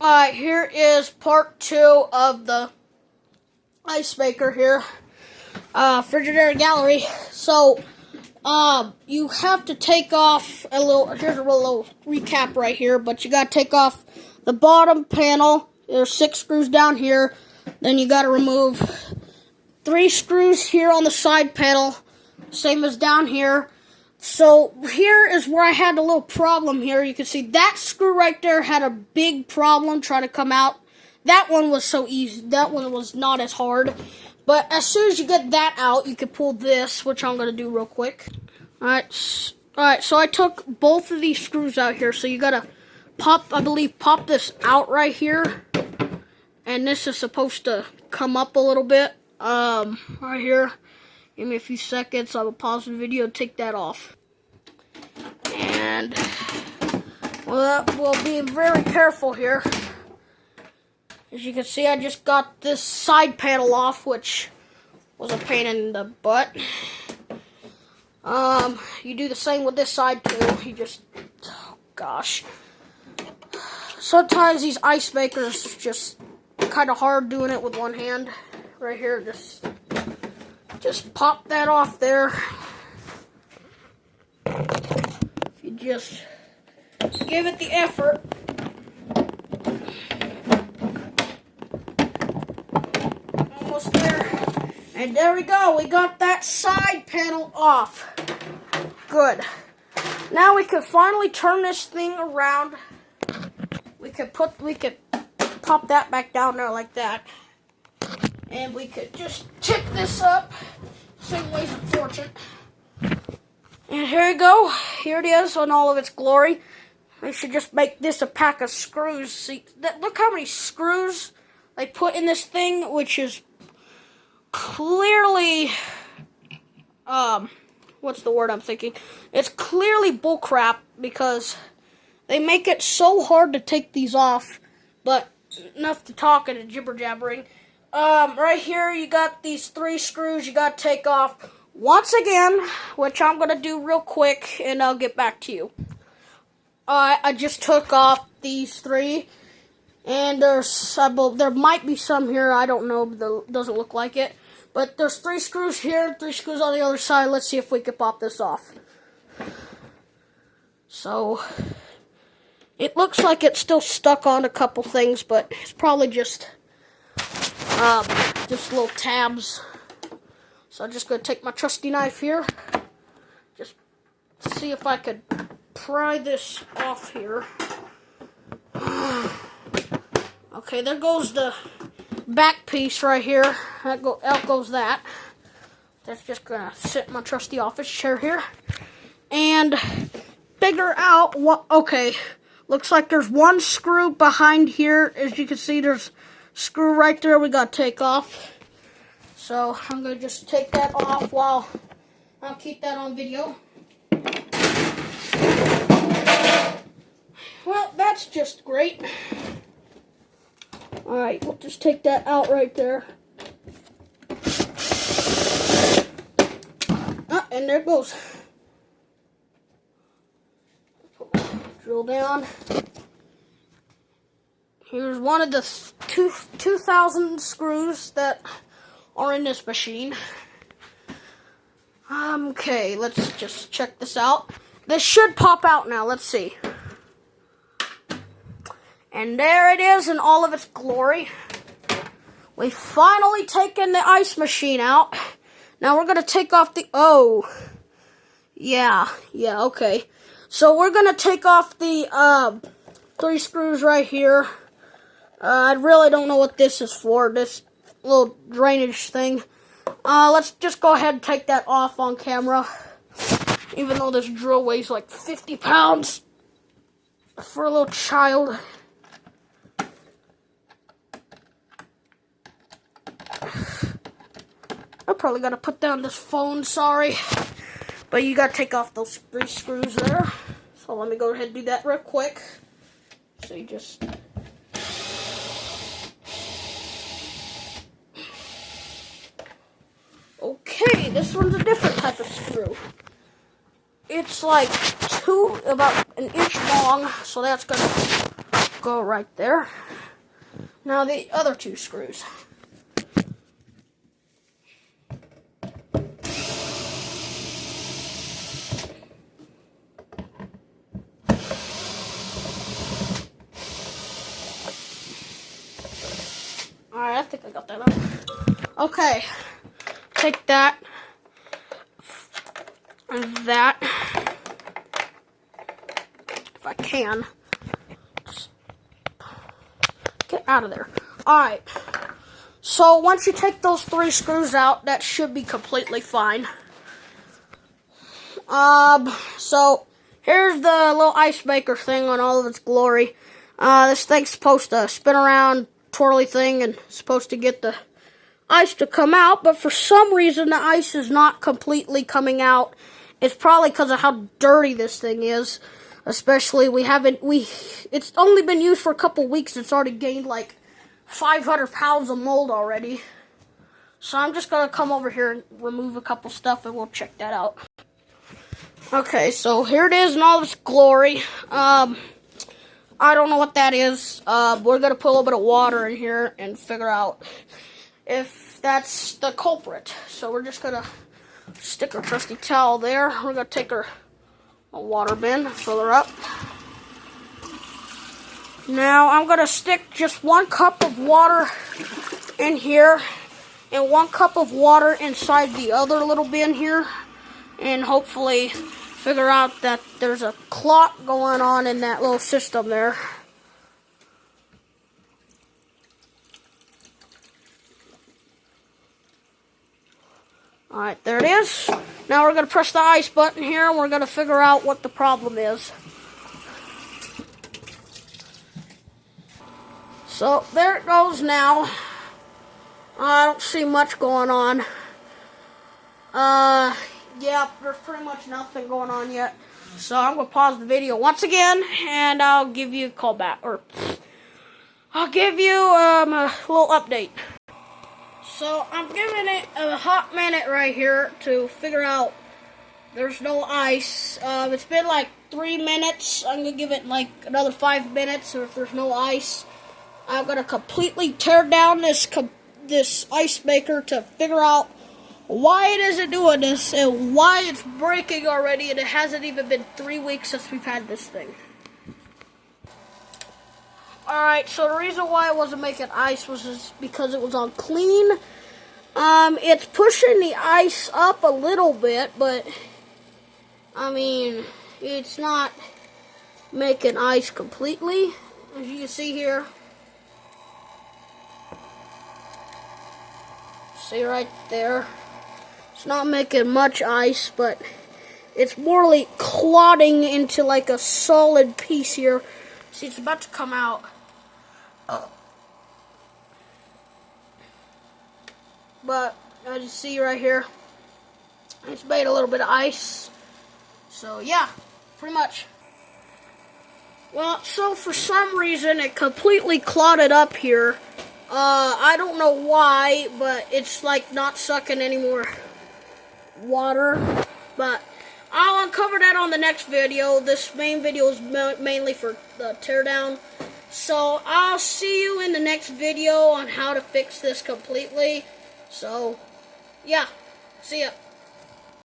Alright, here is part 2 of the ice maker here. Frigidaire Gallery. So, you have to take off here's a little recap right here, but you gotta take off the bottom panel. There's 6 screws down here. Then you gotta remove 3 screws here on the side panel, same as down here. So here is where I had a little problem here. You can see that screw right there had a big problem trying to come out. That one was so easy. That one was not as hard. But as soon as you get that out, you can pull this, which I'm going to do real quick. Alright, so I took both of these screws out here. So you got to pop this out right here. And this is supposed to come up a little bit. Right here. Give me a few seconds. I will pause the video and take that off. And we'll be very careful here. As you can see, I just got this side panel off, which was a pain in the butt. You do the same with this side too. Oh gosh. Sometimes these ice makers just kind of hard doing it with one hand. Right here, just pop that off there. If you just give it the effort. Almost there. And there we go. We got that side panel off. Good. Now we can finally turn this thing around. We could pop that back down there like that. And we could just tip this up. Same ways of fortune. And here you go. Here it is in all of its glory. We should just make this a pack of screws. See, look how many screws they put in this thing, which is clearly, what's the word I'm thinking? It's clearly bullcrap because they make it so hard to take these off, but enough to talk and jibber-jabbering. Right here, you got these 3 screws you got to take off once again, which I'm going to do real quick, and I'll get back to you. I just took off these 3, and there might be some here, I don't know, doesn't look like it. But there's 3 screws here, 3 screws on the other side. Let's see if we can pop this off. So, it looks like it's still stuck on a couple things, but it's probably just little tabs. So I'm just going to take my trusty knife here. Just see if I could pry this off here. Okay, there goes the back piece right here. Out goes that. That's just going to sit in my trusty office chair here. And figure out what... Okay, looks like there's 1 screw behind here. As you can see, there's screw right there we got to take off. So I'm going to just take that off while I'll keep that on video. Well, that's just great. Alright, we'll just take that out right there. And there it goes. Drill down. Here's one of the 2,000 screws that are in this machine. Okay, let's just check this out. This should pop out now. Let's see. And there it is in all of its glory. We've finally taken the ice machine out. Now we're going to take off the... Oh. Yeah, okay. So we're going to take off the 3 screws right here. I really don't know what this is for, this little drainage thing. Let's just go ahead and take that off on camera. Even though this drill weighs like 50 pounds for a little child. I'm probably going to put down this phone, sorry. But you got to take off those 3 screws there. So let me go ahead and do that real quick. So you just... Okay, this one's a different type of screw. It's like about an inch long, so that's gonna go right there. Now the other 2 screws. Alright, I think I got that up. Okay, take that and that, if I can. Just get out of there. Alright, so once you take those 3 screws out, that should be completely fine. So here's the little ice maker thing on all of its glory. This thing's supposed to spin around, twirly thing, and supposed to get the ice to come out, but for some reason the ice is not completely coming out. It's probably because of how dirty this thing is. Especially it's only been used for a couple weeks. It's already gained like 500 pounds of mold already. So I'm just gonna come over here and remove a couple stuff and we'll check that out. Okay, so here it is in all of its glory. I don't know what that is. We're going to put a little bit of water in here and figure out if that's the culprit. So we're just going to stick our trusty towel there. We're going to take our water bin, fill her up. Now I'm going to stick just 1 cup of water in here and 1 cup of water inside the other little bin here. And hopefully figure out that there's a clot going on in that little system there. Alright, there it is. Now we're going to press the ice button here and we're going to figure out what the problem is. So there it goes now. I don't see much going on. Yeah, there's pretty much nothing going on yet. So I'm going to pause the video once again, and I'll give you a call back. Or I'll give you a little update. So I'm giving it a hot minute right here to figure out there's no ice. It's been like 3 minutes. I'm going to give it like another 5 minutes, or if there's no ice, I'm going to completely tear down this ice maker to figure out why it isn't doing this and why it's breaking already, and it hasn't even been 3 weeks since we've had this thing. Alright, so the reason why it wasn't making ice was just because it was on clean. It's pushing the ice up a little bit, but I mean, it's not making ice completely, as you can see here. See right there? It's not making much ice, but it's more like clotting into like a solid piece here. See, it's about to come out. But as you see right here, it's made a little bit of ice. So yeah, pretty much. Well, so for some reason it completely clotted up here. I don't know why, but it's like not sucking any more water. But I'll uncover that on the next video. This main video is mainly for the teardown. So I'll see you in the next video on how to fix this completely. So yeah, see ya.